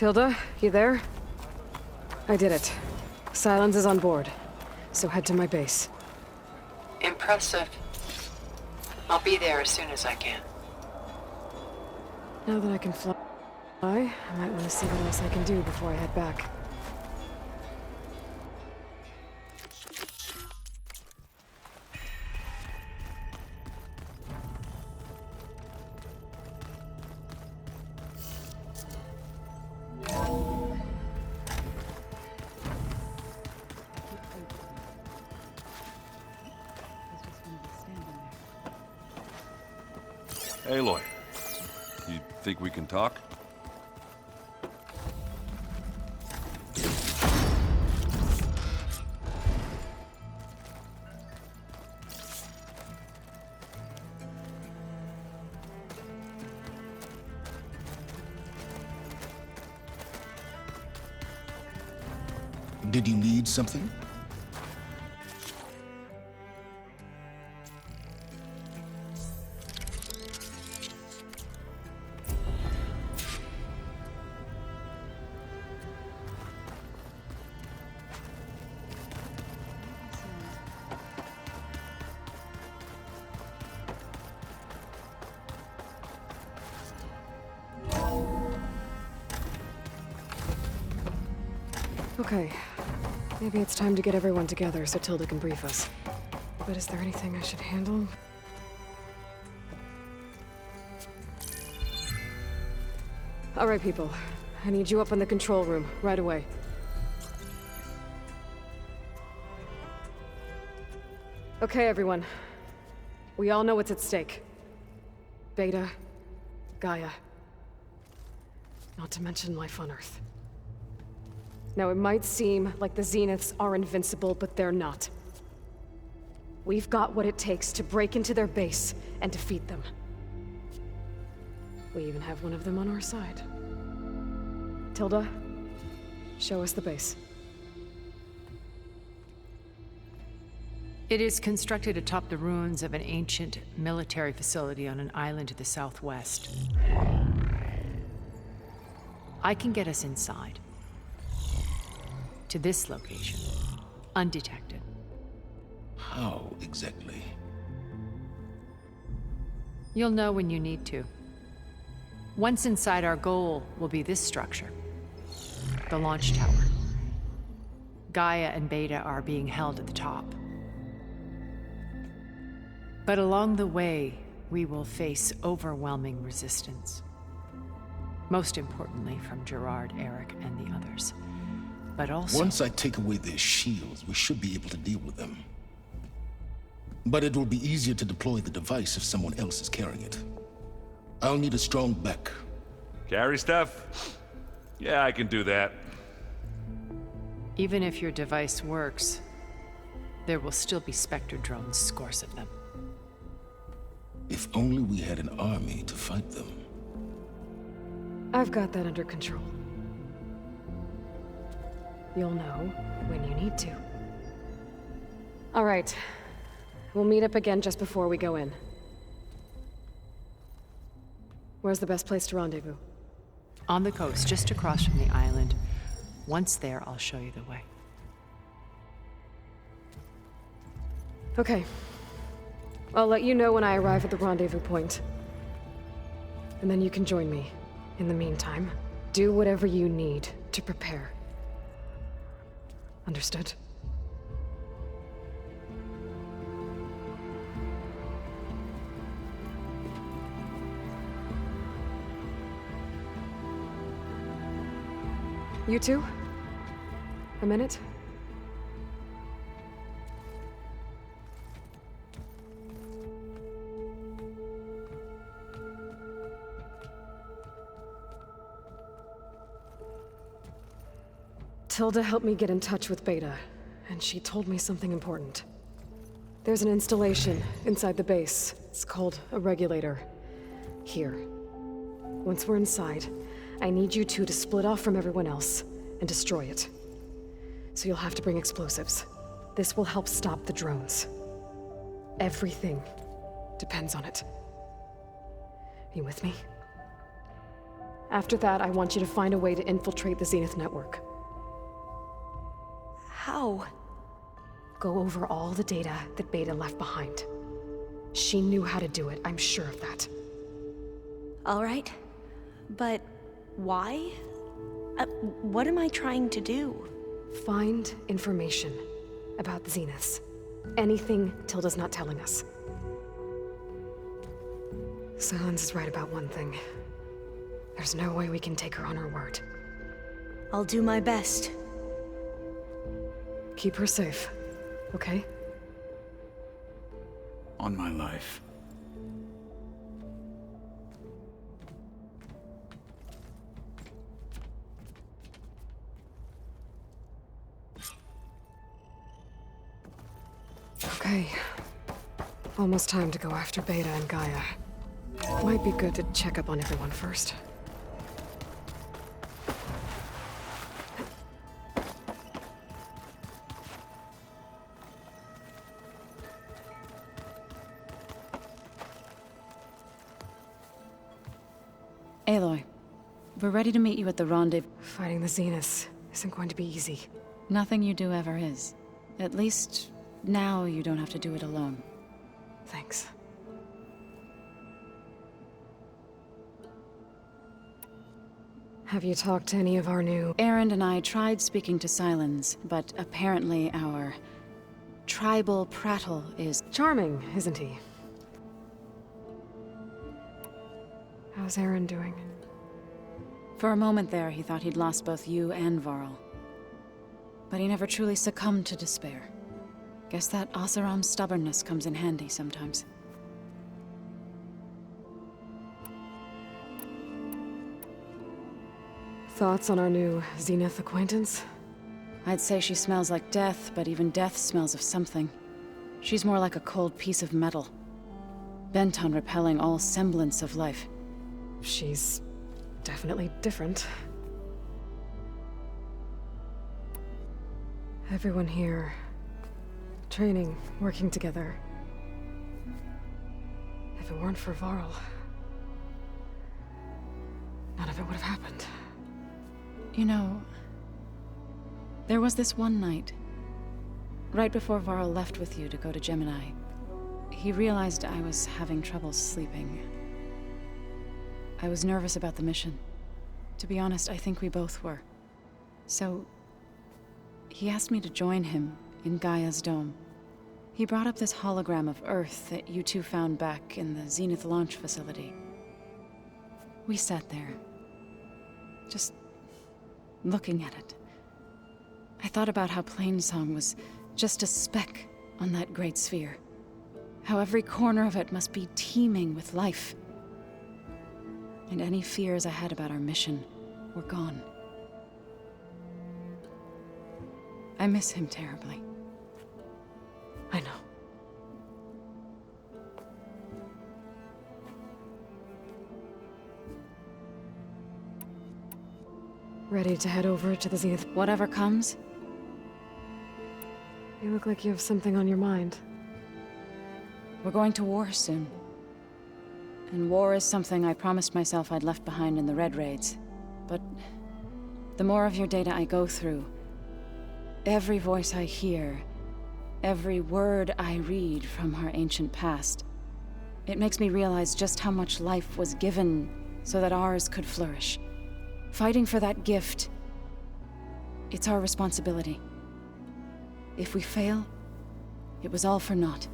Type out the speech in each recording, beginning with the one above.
Tilda, you there? I did it. Silence is on board, so head to my base. Impressive. I'll be there as soon as I can. Now that I can fly, I might want to see what else I can do before I head back. Aloy, you think we can talk? Did you need something? Okay. Maybe it's time to get everyone together so Tilda can brief us. But is there anything I should handle? All right, people. I need you up in the control room, right away. Okay, everyone. We all know what's at stake. Beta, Gaia. Not to mention life on Earth. Now, it might seem like the Zeniths are invincible, but they're not. We've got what it takes to break into their base and defeat them. We even have one of them on our side. Tilda, show us the base. It is constructed atop the ruins of an ancient military facility on an island to the southwest. I can get us inside. To this location, undetected. How exactly? You'll know when you need to. Once inside, our goal will be this structure. The launch tower. Gaia and Beta are being held at the top. But along the way, we will face overwhelming resistance. Most importantly from Gerard, Eric, and the others. But also... Once I take away their shields, we should be able to deal with them. But it will be easier to deploy the device if someone else is carrying it. I'll need a strong back. Carry stuff? Yeah, I can do that. Even if your device works, there will still be Spectre drones, scores of them. If only we had an army to fight them. I've got that under control. You'll know when you need to. All right. We'll meet up again just before we go in. Where's the best place to rendezvous? On the coast, just across from the island. Once there, I'll show you the way. Okay. I'll let you know when I arrive at the rendezvous point. And then you can join me. In the meantime, do whatever you need to prepare. Understood? You two? A minute? Tilda helped me get in touch with Beta, and she told me something important. There's an installation inside the base. It's called a regulator. Here. Once we're inside, I need you two to split off from everyone else and destroy it. So you'll have to bring explosives. This will help stop the drones. Everything depends on it. You with me? After that, I want you to find a way to infiltrate the Zenith network. How? Go over all the data that Beta left behind. She knew how to do it, I'm sure of that. All right. But why? What am I trying to do? Find information about the Zeniths. Anything Tilda's not telling us. Silence is right about one thing. There's no way we can take her on her word. I'll do my best. Keep her safe, okay? On my life. Okay. Almost time to go after Beta and Gaia. Might be good to check up on everyone first. Aloy, we're ready to meet you at the rendezvous. Fighting the Zeniths isn't going to be easy. Nothing you do ever is. At least, now you don't have to do it alone. Thanks. Have you talked to any of our new... Erend and I tried speaking to Silence, but apparently our tribal prattle is... Charming, isn't he? How's Aaron doing? For a moment there, he thought he'd lost both you and Varl. But he never truly succumbed to despair. Guess that Oseram's stubbornness comes in handy sometimes. Thoughts on our new Zenith acquaintance? I'd say she smells like death, but even death smells of something. She's more like a cold piece of metal, bent on repelling all semblance of life. She's definitely different. Everyone here, training, working together. If it weren't for Varl, none of it would have happened. You know, there was this one night, right before Varl left with you to go to Gemini. He realized I was having trouble sleeping. I was nervous about the mission. To be honest, I think we both were. So, he asked me to join him in Gaia's dome. He brought up this hologram of Earth that you two found back in the Zenith launch facility. We sat there, just looking at it. I thought about how Plainsong was just a speck on that great sphere. How every corner of it must be teeming with life. And any fears I had about our mission were gone. I miss him terribly. I know. Ready to head over to the Zenith? Whatever comes, You look like you have something on your mind. we're going to war soon. And war is something I promised myself I'd left behind in the Red Raids. But the more of your data I go through, every voice I hear, every word I read from our ancient past, it makes me realize just how much life was given so that ours could flourish. Fighting for that gift, it's our responsibility. If we fail, it was all for naught.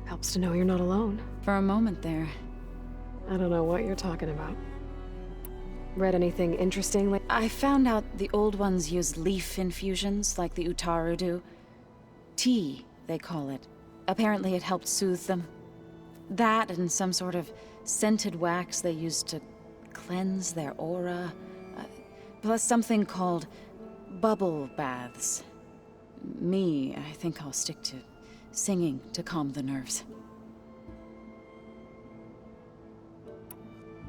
Helps to know you're not alone. For a moment there, I don't know what you're talking about. Read anything interesting lately? I found out the old ones use leaf infusions like the Utaru do. Tea, they call it. Apparently it helped soothe them. That and some sort of scented wax they used to cleanse their aura. Plus something called bubble baths. Me, I think I'll stick to singing to calm the nerves.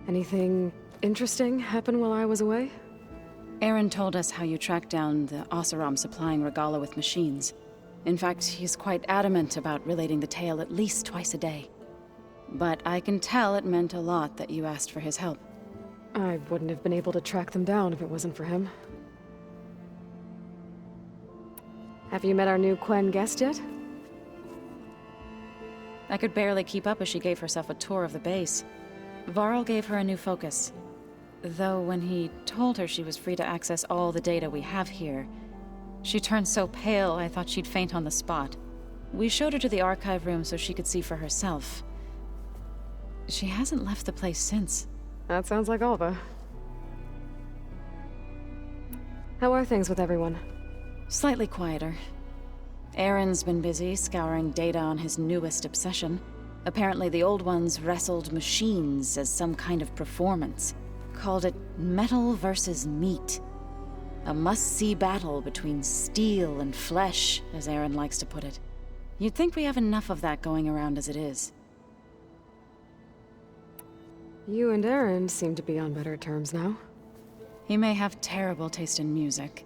Anything interesting happen while I was away? Aaron told us how you tracked down the Oseram supplying Regala with machines. In fact, he's quite adamant about relating the tale at least twice a day. But I can tell it meant a lot that you asked for his help. I wouldn't have been able to track them down if it wasn't for him. Have you met our new Quen guest yet? I could barely keep up as she gave herself a tour of the base. Varl gave her a new focus. Though when he told her she was free to access all the data we have here, she turned so pale I thought she'd faint on the spot. We showed her to the archive room so she could see for herself. She hasn't left the place since. That sounds like Alva. How are things with everyone? Slightly quieter. Aaron's been busy scouring data on his newest obsession. Apparently the old ones wrestled machines as some kind of performance. Called it metal versus meat. A must-see battle between steel and flesh, as Aaron likes to put it. You'd think we have enough of that going around as it is. You and Aaron seem to be on better terms now. He may have terrible taste in music,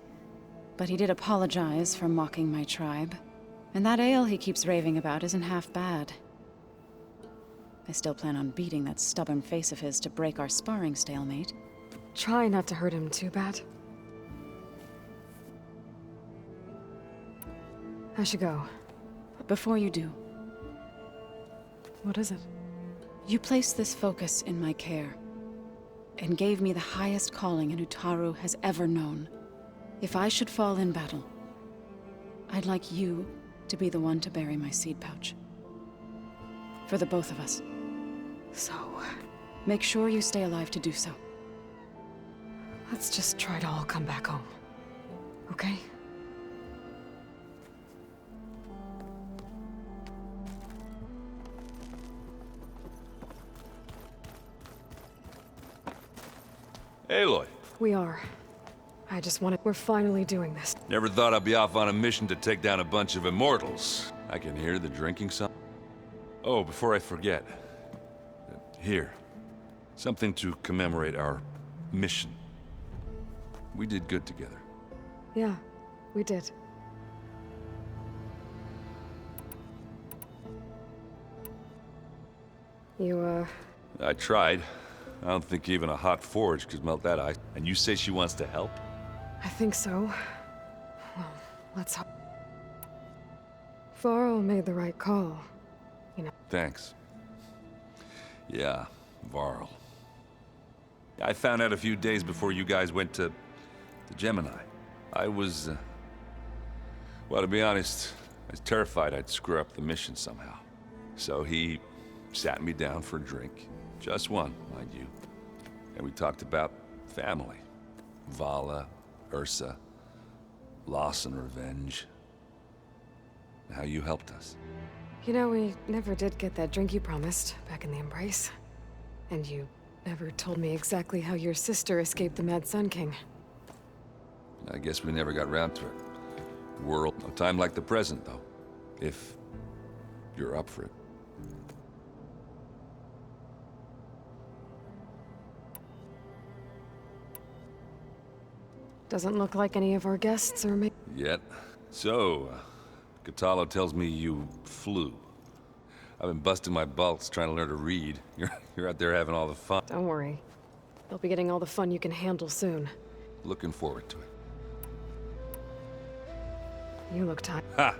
but he did apologize for mocking my tribe. And that ale he keeps raving about isn't half bad. I still plan on beating that stubborn face of his to break our sparring stalemate. Try not to hurt him too bad. I should go. Before you do, What is it? you placed this focus in my care, and gave me the highest calling an Utaru has ever known. If I should fall in battle, I'd like you to be the one to bury my seed pouch. For the both of us. So, Make sure you stay alive to do so. let's just try to all come back home. Okay? Aloy, We are. I just wanted... We're finally doing this. never thought I'd be off on a mission to take down a bunch of immortals. I can hear the drinking sound. Oh, before I forget. Here. Something to commemorate our mission. We did good together. Yeah, we did. You, I tried. I don't think even a hot forge could melt that ice. And you say she wants to help? I think so. Well, let's hope. Varl made the right call. Thanks. Yeah, Varl. I found out a few days before you guys went to Gemini. I was, well, to be honest, I was terrified I'd screw up the mission somehow. So he sat me down for a drink. Just one, mind you. And we talked about family. Vala, Ursa, loss and revenge. How you helped us. You know, we never did get that drink you promised back in the Embrace. And you never told me exactly how your sister escaped the Mad Sun King. I guess we never got round to it. World, no time like the present, though. If you're up for it. Doesn't look like any of our guests are Yet. So, Katalo tells me you flew. I've been busting my balls trying to learn to read. You're out there having all the fun. Don't worry. You'll be getting all the fun you can handle soon. Looking forward to it. You look tired. Ha!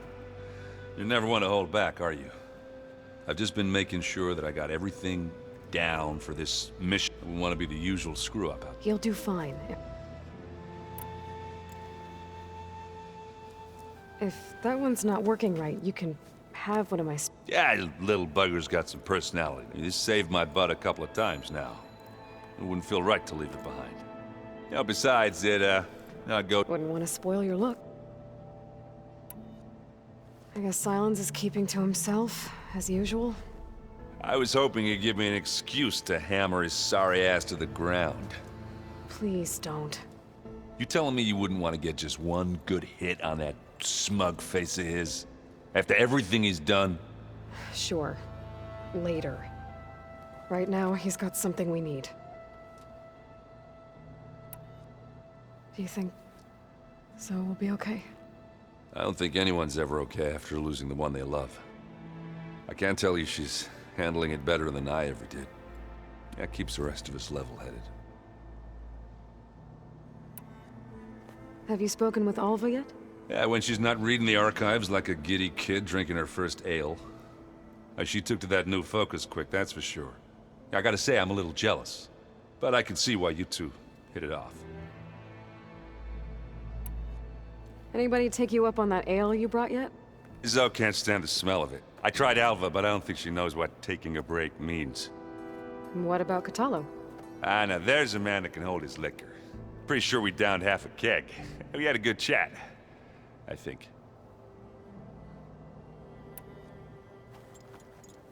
You never want to hold back, are you? I've just been making sure that I got everything down for this mission. I wouldn't want to be the usual screw-up out. You'll do fine. If that one's not working right, you can have one of my... Yeah, little bugger's got some personality. This saved my butt a couple of times now. It wouldn't feel right to leave it behind. You know, besides, I'd go... Wouldn't want to spoil your look. I guess Silence is keeping to himself, as usual. I was hoping he'd give me an excuse to hammer his sorry ass to the ground. Please don't. You telling me you wouldn't want to get just one good hit on that smug face of his? After everything he's done? Sure. Later. Right now, he's got something we need. Do you think Zo will be okay? I don't think anyone's ever okay after losing the one they love. I can't tell you she's handling it better than I ever did. That keeps the rest of us level-headed. Have you spoken with Alva yet? Yeah, when she's not reading the archives like a giddy kid drinking her first ale. She took to that new focus quick, that's for sure. I gotta say, I'm a little jealous. But I can see why you two hit it off. Anybody take you up on that ale you brought yet? Zoe can't stand the smell of it. I tried Alva, but I don't think she knows what taking a break means. What about Catallo? Ah, now there's a man that can hold his liquor. Pretty sure we downed half a keg. We had a good chat, I think.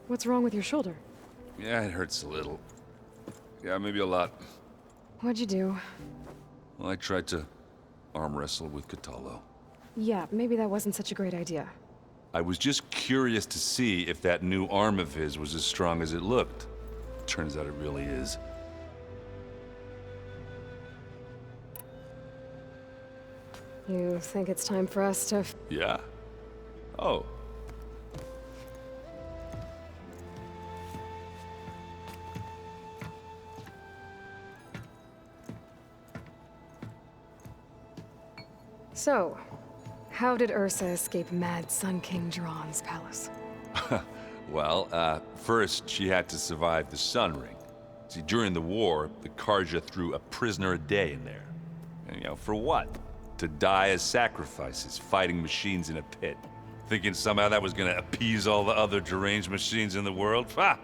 What's wrong with your shoulder? Yeah, it hurts a little. Yeah, maybe a lot. What'd you do? Well, I tried to arm wrestle with Catallo. Yeah, maybe that wasn't such a great idea. I was just curious to see if that new arm of his was as strong as it looked. Turns out it really is. You think it's time for us to... Yeah? Oh. So, how did Ursa escape Mad Sun King Jiran's palace? Well, first she had to survive the Sun Ring. See, during the war, the Karja threw a prisoner a day in there. And, for what? To die as sacrifices, fighting machines in a pit. Thinking somehow that was gonna appease all the other deranged machines in the world? Ha!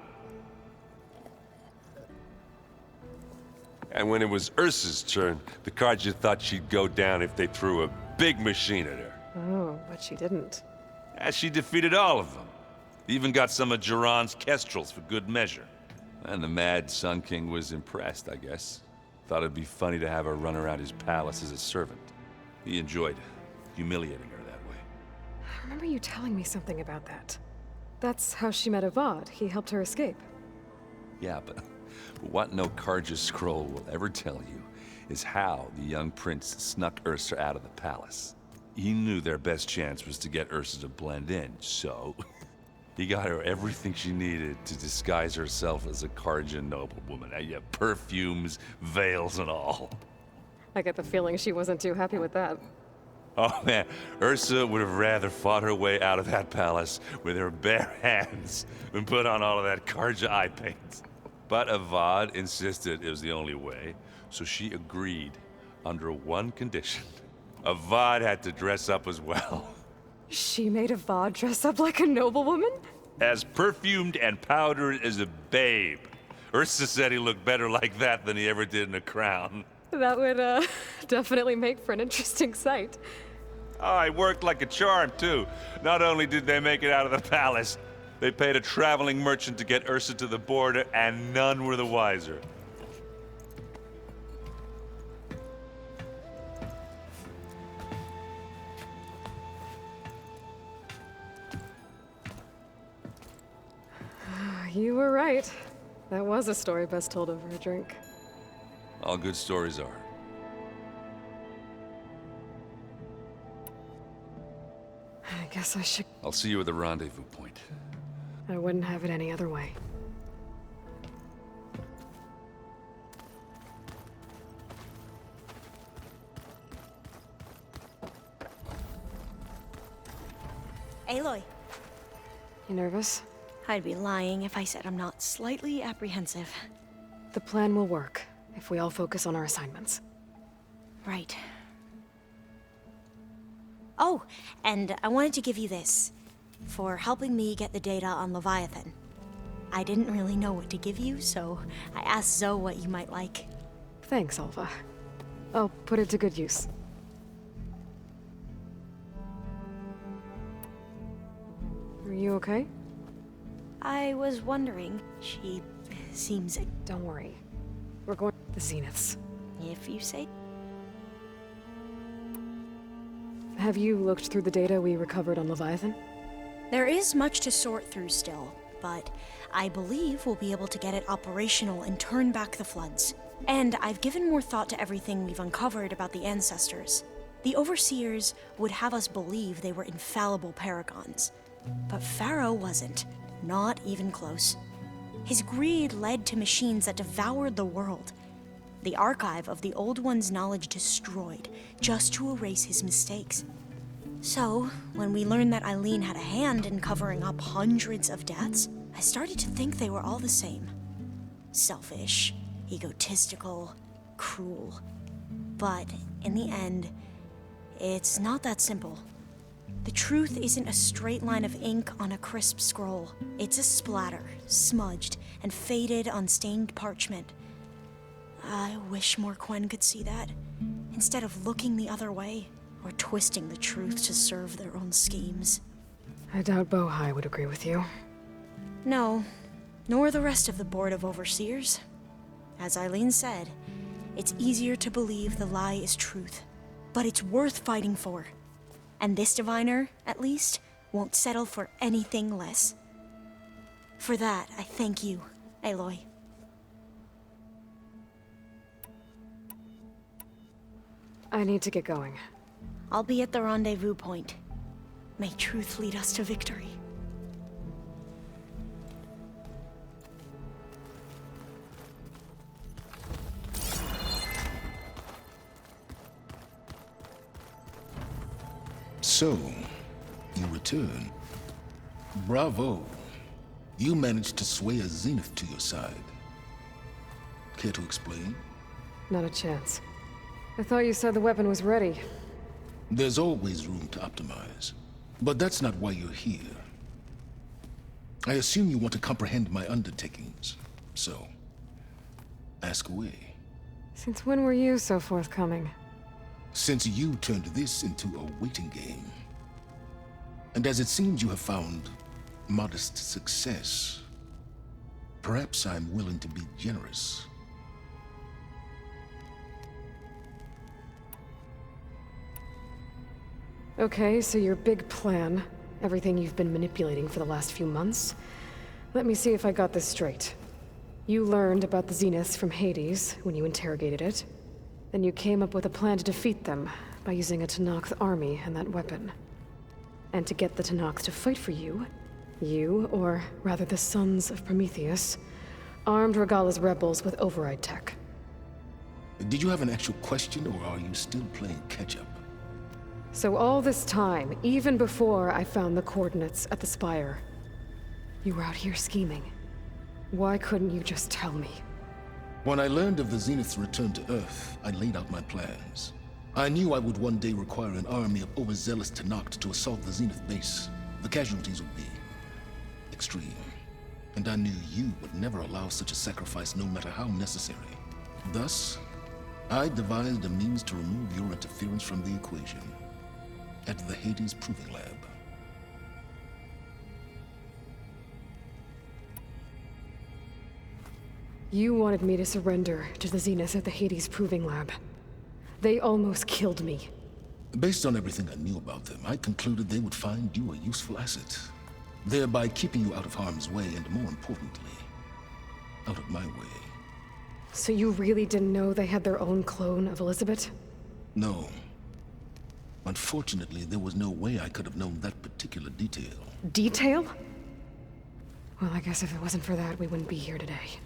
And when it was Ursa's turn, the Karja thought she'd go down if they threw a big machine at her. Oh, but she didn't. And she defeated all of them. Even got some of Jiran's kestrels for good measure. And the Mad Sun King was impressed, I guess. Thought it'd be funny to have her run around his palace as a servant. He enjoyed humiliating her that way. I remember you telling me something about that. That's how she met Avad. He helped her escape. Yeah, but what no Karja scroll will ever tell you is how the young prince snuck Ursa out of the palace. He knew their best chance was to get Ursa to blend in, so he got her everything she needed to disguise herself as a Karja noblewoman. Yeah, perfumes, veils, and all. I get the feeling she wasn't too happy with that. Oh man, Ursa would have rather fought her way out of that palace with her bare hands than put on all of that Karja eye paint. But Avad insisted it was the only way, so she agreed under one condition. Avad had to dress up as well. She made Avad dress up like a noblewoman? As perfumed and powdered as a babe. Ursa said he looked better like that than he ever did in a crown. That would, definitely make for an interesting sight. Oh, it worked like a charm, too. Not only did they make it out of the palace, they paid a traveling merchant to get Ursa to the border, and none were the wiser. You were right. That was a story best told over a drink. All good stories are. I guess I should... I'll see you at the rendezvous point. I wouldn't have it any other way. Aloy, You nervous? I'd be lying if I said I'm not slightly apprehensive. The plan will work if we all focus on our assignments. Right. Oh, and I wanted to give you this, for helping me get the data on Leviathan. I didn't really know what to give you, so I asked Zoe what you might like. Thanks, Alva. I'll put it to good use. Are you okay? I was wondering, she seems... Don't worry. We're going to the Zeniths. If you say... Have you looked through the data we recovered on Leviathan? There is much to sort through still, but I believe we'll be able to get it operational and turn back the floods. And I've given more thought to everything we've uncovered about the ancestors. The Overseers would have us believe they were infallible paragons. But Pharaoh wasn't. Not even close. His greed led to machines that devoured the world. the archive of the Old One's knowledge destroyed, just to erase his mistakes. So, when we learned that Eileen had a hand in covering up hundreds of deaths, I started to think they were all the same. Selfish, egotistical, cruel. But in the end, it's not that simple. The truth isn't a straight line of ink on a crisp scroll. It's a splatter, smudged, and faded on stained parchment. I wish more Quen could see that, instead of looking the other way, or twisting the truth to serve their own schemes. I doubt Bohai would agree with you. No, nor the rest of the Board of Overseers. As Eileen said, it's easier to believe the lie is truth, but it's worth fighting for. And this diviner, at least, won't settle for anything less. For that, I thank you, Aloy. I need to get going. I'll be at the rendezvous point. May truth lead us to victory. So, you return. Bravo. You managed to sway a Zenith to your side. Care to explain? Not a chance. I thought you said the weapon was ready. There's always room to optimize. But that's not why you're here. I assume you want to comprehend my undertakings. So, ask away. Since when were you so forthcoming? Since you turned this into a waiting game. And as it seems you have found modest success, perhaps I'm willing to be generous. Okay, so your big plan, everything you've been manipulating for the last few months. Let me see if I got this straight. You learned about the Zeniths from Hades when you interrogated it. Then you came up with a plan to defeat them by using a Tenakth army and that weapon. And to get the Tenakth to fight for you, or rather the Sons of Prometheus, armed Regalla's rebels with override tech. Did you have an actual question, or are you still playing catch-up? So all this time, even before I found the coordinates at the Spire, you were out here scheming. Why couldn't you just tell me? When I learned of the Zenith's return to Earth, I laid out my plans. I knew I would one day require an army of overzealous Tenakth to assault the Zenith base. The casualties would be extreme. And I knew you would never allow such a sacrifice, no matter how necessary. Thus, I devised a means to remove your interference from the equation. At the Hades Proving Lab. You wanted me to surrender to the Zenith at the Hades Proving Lab. They almost killed me. Based on everything I knew about them, I concluded they would find you a useful asset, thereby keeping you out of harm's way and, more importantly, out of my way. So you really didn't know they had their own clone of Elizabeth? No. Unfortunately, there was no way I could have known that particular detail. Detail? Well, I guess if it wasn't for that, we wouldn't be here today.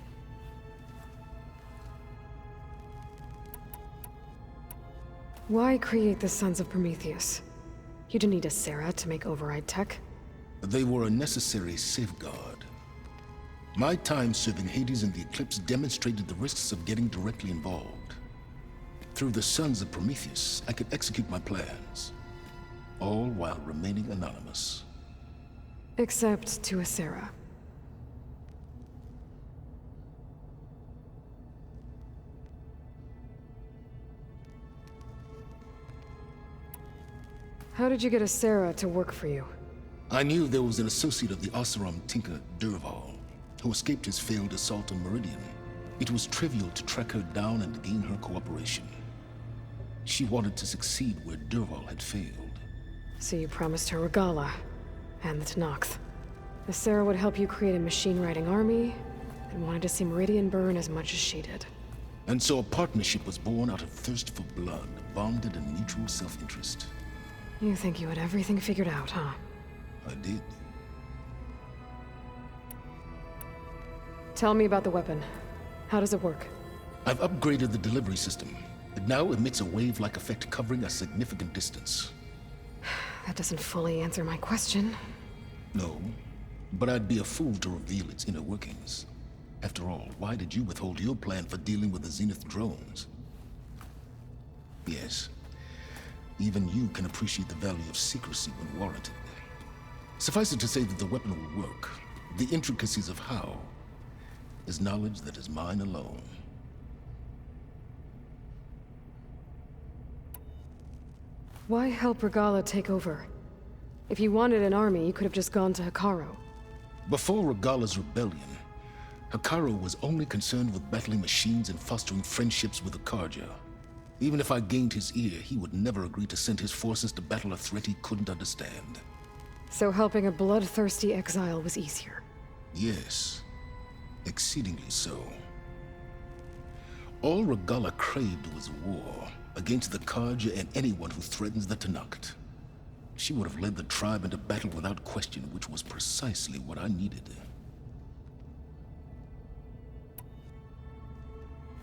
Why create the Sons of Prometheus? You didn't need a Sarah to make override tech. They were a necessary safeguard. My time serving Hades in the Eclipse demonstrated the risks of getting directly involved. Through the Sons of Prometheus, I could execute my plans, all while remaining anonymous. Except to a Sarah. How did you get a Sarah to work for you? I knew there was an associate of the Oseram tinker, Durval, who escaped his failed assault on Meridian. It was trivial to track her down and gain her cooperation. She wanted to succeed where Durval had failed. So you promised her Regalla, and the Tenakth. The Sarah would help you create a machine-riding army, and wanted to see Meridian burn as much as she did. And so a partnership was born out of thirst for blood, bonded in mutual self-interest. You think you had everything figured out, huh? I did. Tell me about the weapon. How does it work? I've upgraded the delivery system. It now emits a wave-like effect covering a significant distance. That doesn't fully answer my question. No, but I'd be a fool to reveal its inner workings. After all, why did you withhold your plan for dealing with the Zenith drones? Yes, even you can appreciate the value of secrecy when warranted. Suffice it to say that the weapon will work. The intricacies of how is knowledge that is mine alone. Why help Regala take over? If you wanted an army, you could have just gone to Hekarro. Before Regala's rebellion, Hekarro was only concerned with battling machines and fostering friendships with the Karja. Even if I gained his ear, he would never agree to send his forces to battle a threat he couldn't understand. So helping a bloodthirsty exile was easier. Yes, exceedingly so. All Regala craved was war against the Karja and anyone who threatens the Tenakth. She would have led the tribe into battle without question, which was precisely what I needed.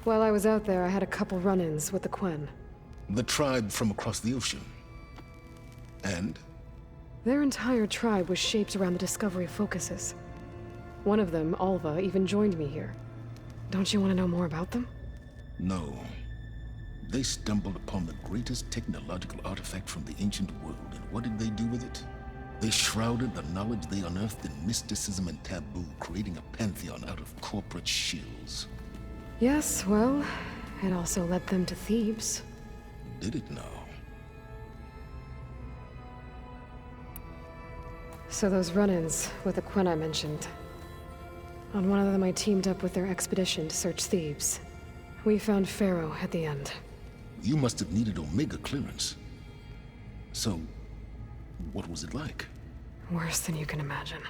While I was out there, I had a couple run-ins with the Quen. The tribe from across the ocean. And? Their entire tribe was shaped around the discovery of focuses. One of them, Alva, even joined me here. Don't you want to know more about them? No. They stumbled upon the greatest technological artifact from the ancient world, and what did they do with it? They shrouded the knowledge they unearthed in mysticism and taboo, creating a pantheon out of corporate shills. Yes, well, it also led them to Thebes. Did it now? So those run-ins with the Quen I mentioned. On one of them I teamed up with their expedition to search Thebes. We found Pharaoh at the end. You must have needed Omega clearance. So, what was it like? Worse than you can imagine.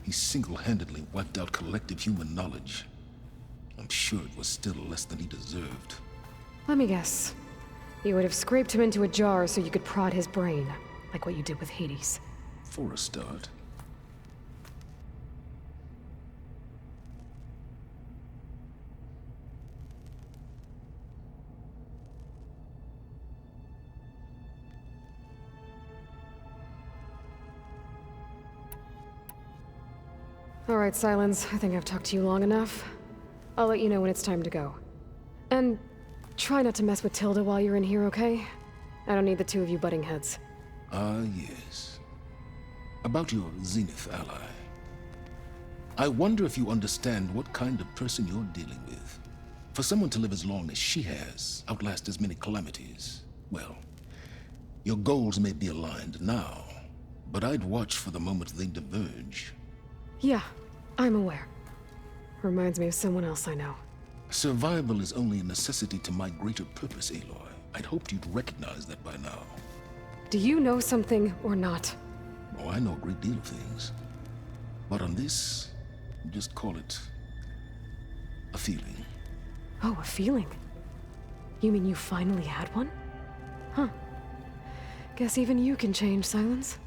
He single-handedly wiped out collective human knowledge. I'm sure it was still less than he deserved. Let me guess. You would have scraped him into a jar so you could prod his brain, like what you did with Hades. For a start. All right, Silence. I think I've talked to you long enough. I'll let you know when it's time to go. And try not to mess with Tilda while you're in here, okay? I don't need the two of you butting heads. Ah, yes. About your Zenith ally. I wonder if you understand what kind of person you're dealing with. For someone to live as long as she has, outlast as many calamities, well, your goals may be aligned now, but I'd watch for the moment they diverge. Yeah, I'm aware. Reminds me of someone else I know. Survival is only a necessity to my greater purpose, Aloy. I'd hoped you'd recognize that by now. Do you know something or not? Oh, I know a great deal of things. But on this, just call it a feeling. Oh, a feeling? You mean you finally had one? Huh. Guess even you can change, Silence.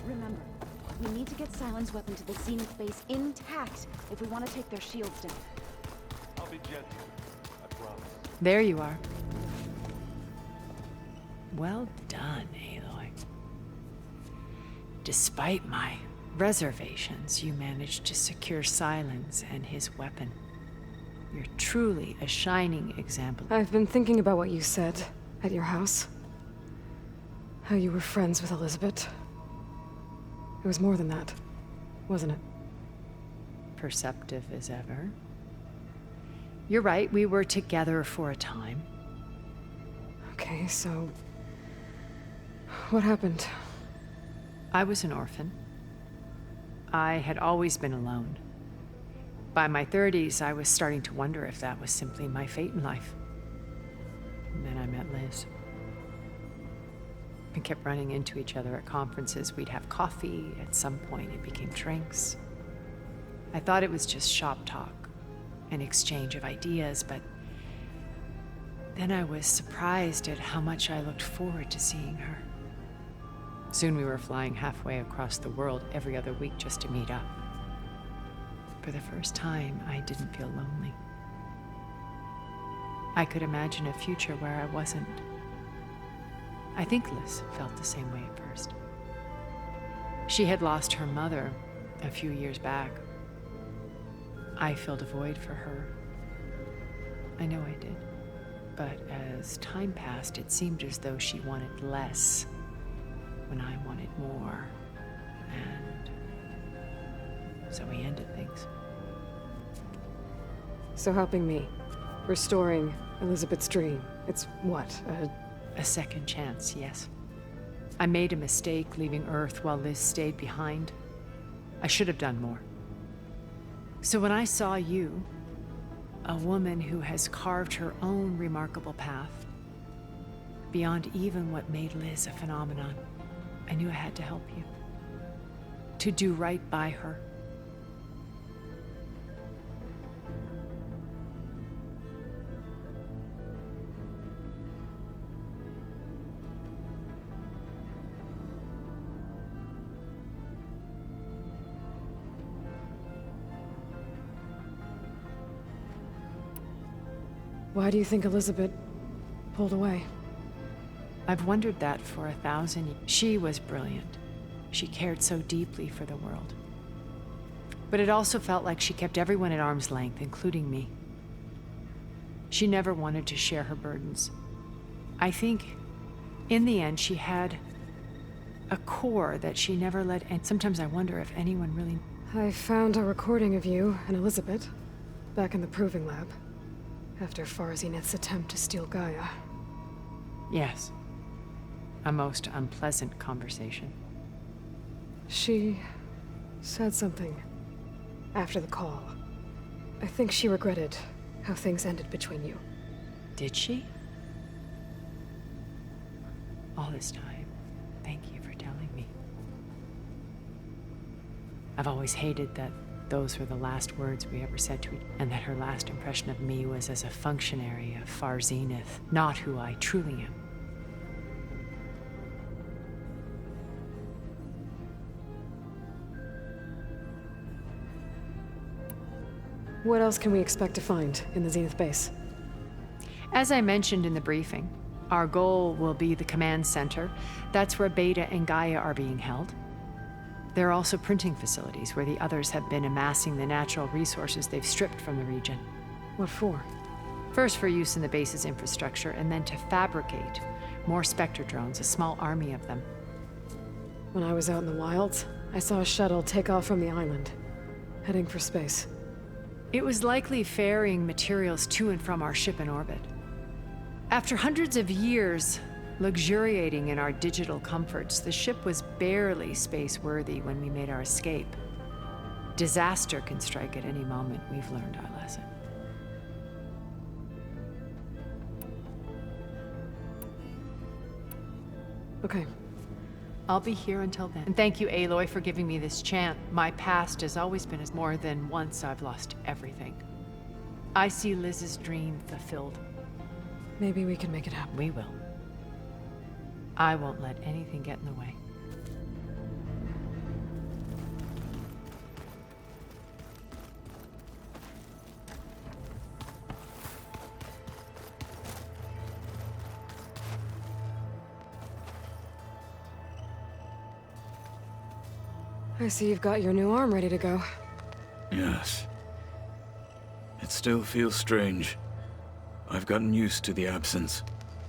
Remember, we need to get Silence weapon to the Zenith base intact if we want to take their shields down. I'll be gentle, I promise. There you are. Well done, Aloy. Despite my reservations, you managed to secure Silence and his weapon. You're truly a shining example. I've been thinking about what you said at your house. How you were friends with Elizabeth. It was more than that, wasn't it? Perceptive as ever. You're right, we were together for a time. Okay, so... what happened? I was an orphan. I had always been alone. By my 30s, I was starting to wonder if that was simply my fate in life. And then I met Liz. We kept running into each other at conferences. We'd have coffee. At some point, it became drinks. I thought it was just shop talk, an exchange of ideas, but then I was surprised at how much I looked forward to seeing her. Soon we were flying halfway across the world every other week just to meet up. For the first time, I didn't feel lonely. I could imagine a future where I wasn't. I think Liz felt the same way at first. She had lost her mother a few years back. I filled a void for her. I know I did. But as time passed, it seemed as though she wanted less when I wanted more. And so we ended things. So helping me, restoring Elizabeth's dream, it's what, A second chance, yes. I made a mistake leaving Earth while Liz stayed behind. I should have done more. So when I saw you, a woman who has carved her own remarkable path, beyond even what made Liz a phenomenon, I knew I had to help you. To do right by her. why do you think Elizabeth pulled away? I've wondered that for 1,000 years. She was brilliant. She cared so deeply for the world. But it also felt like she kept everyone at arm's length, including me. She never wanted to share her burdens. I think, in the end, she had a core that she never let, and sometimes I wonder if anyone really... I found a recording of you and Elizabeth back in the proving lab after Farzineth's attempt to steal Gaia. Yes. A most unpleasant conversation. She said something after the call. I think she regretted how things ended between you. Did she? All this time, thank you for telling me. I've always hated that those were the last words we ever said to each other, and that her last impression of me was as a functionary of Far Zenith, not who I truly am. What else can we expect to find in the Zenith base? As I mentioned in the briefing, our goal will be the command center. That's where Beta and Gaia are being held. There are also printing facilities where the others have been amassing the natural resources they've stripped from the region. What for? First for use in the base's infrastructure, and then to fabricate more Spectre drones, a small army of them. When I was out in the wilds, I saw a shuttle take off from the island, heading for space. It was likely ferrying materials to and from our ship in orbit. After hundreds of years luxuriating in our digital comforts, the ship was barely space-worthy when we made our escape. Disaster can strike at any moment. We've learned our lesson. Okay. I'll be here until then. And thank you, Aloy, for giving me this chance. My past has always been as more than once I've lost everything. I see Liz's dream fulfilled. Maybe we can make it happen. We will. I won't let anything get in the way. I see you've got your new arm ready to go. Yes. It still feels strange. I've gotten used to the absence,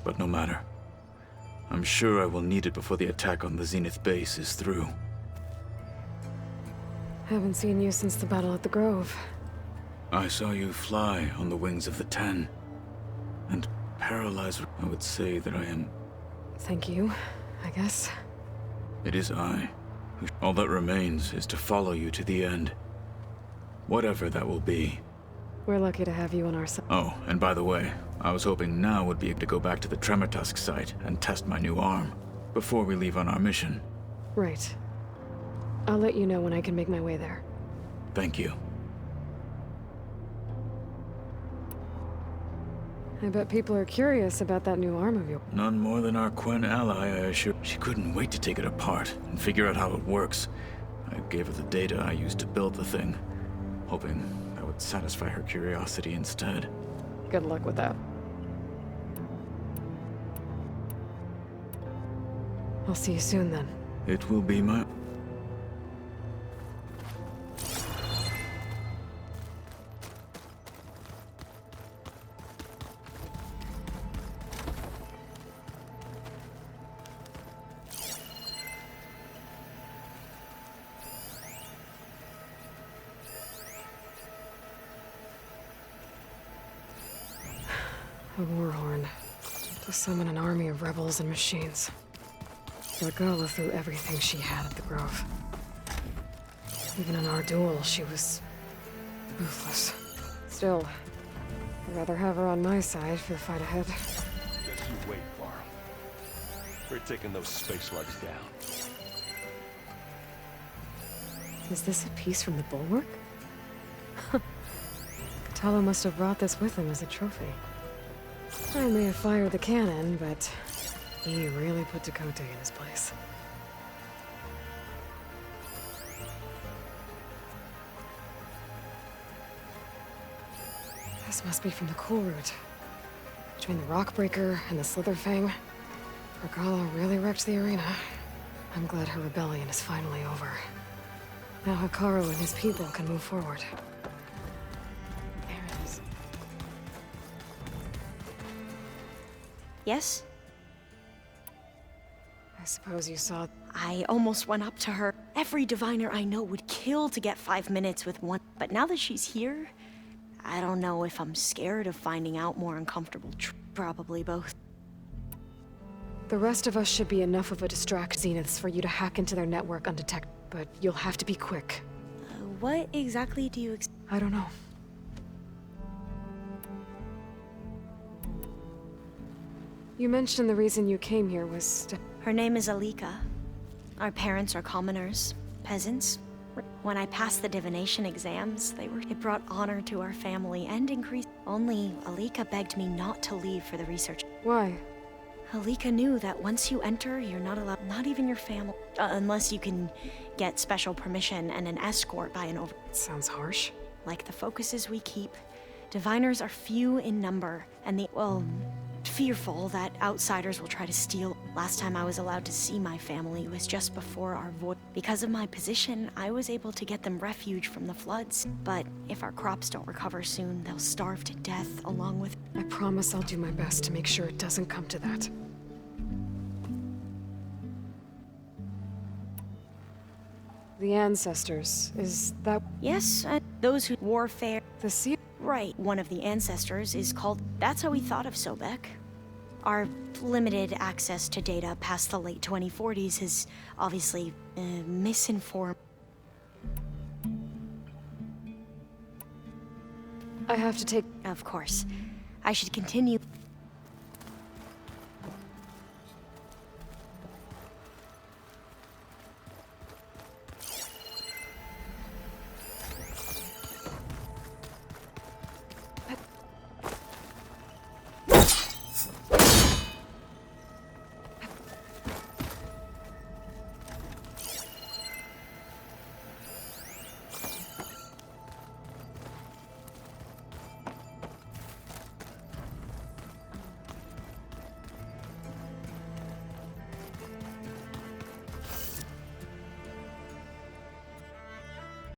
but no matter. I'm sure I will need it before the attack on the Zenith base is through. Haven't seen you since the battle at the Grove. I saw you fly on the wings of the 10. And paralyzed, I would say that I am... Thank you, I guess. It is I. All that remains is to follow you to the end. Whatever that will be. We're lucky to have you on our side. Oh, and by the way, I was hoping now would be able to go back to the Tremortusk site and test my new arm, before we leave on our mission. Right. I'll let you know when I can make my way there. Thank you. I bet people are curious about that new arm of yours. None more than our Quen ally, I assure. She couldn't wait to take it apart and figure out how it works. I gave her the data I used to build the thing, hoping that would satisfy her curiosity instead. Good luck with that. I'll see you soon then. It will be my... A war horn. To summon an army of rebels and machines. Regala threw everything she had at the Grove. Even in our duel, she was ruthless. Still, I'd rather have her on my side for the fight ahead. Just you wait, Varl. We're taking those space slugs down. Is this a piece from the bulwark? Katalo must have brought this with him as a trophy. I may have fired the cannon, but he really put Dakota in his place. This must be from the cool route. Between the Rockbreaker and the Slitherfang, Regala really wrecked the arena. I'm glad her rebellion is finally over. Now Hikaru and his people can move forward. There it is. Yes? I suppose you saw... I almost went up to her. Every diviner I know would kill to get 5 minutes with one. But now that she's here, I don't know if I'm scared of finding out more uncomfortable probably both. The rest of us should be enough of a distract Zeniths for you to hack into their network undetected. But you'll have to be quick. What exactly do you I don't know. You mentioned the reason you came here was to... Her name is Alika. Our parents are commoners, peasants. When I passed the divination exams, it brought honor to our family and increased... Only Alika begged me not to leave for the research. Why? Alika knew that once you enter, you're not allowed, not even your family, unless you can get special permission and an escort by an over... Sounds harsh. Like the focuses we keep, diviners are few in number, and fearful that outsiders will try to steal. Last time I was allowed to see my family was just before our void. Because of my position, I was able to get them refuge from the floods. But if our crops don't recover soon, they'll starve to death along with... I promise I'll do my best to make sure it doesn't come to that. The ancestors, is that... Yes, those who warfare... The sea... Right, one of the ancestors is called... That's how we thought of Sobek. Our limited access to data past the late 2040s is obviously misinformed. I have to take... Of course. I should continue.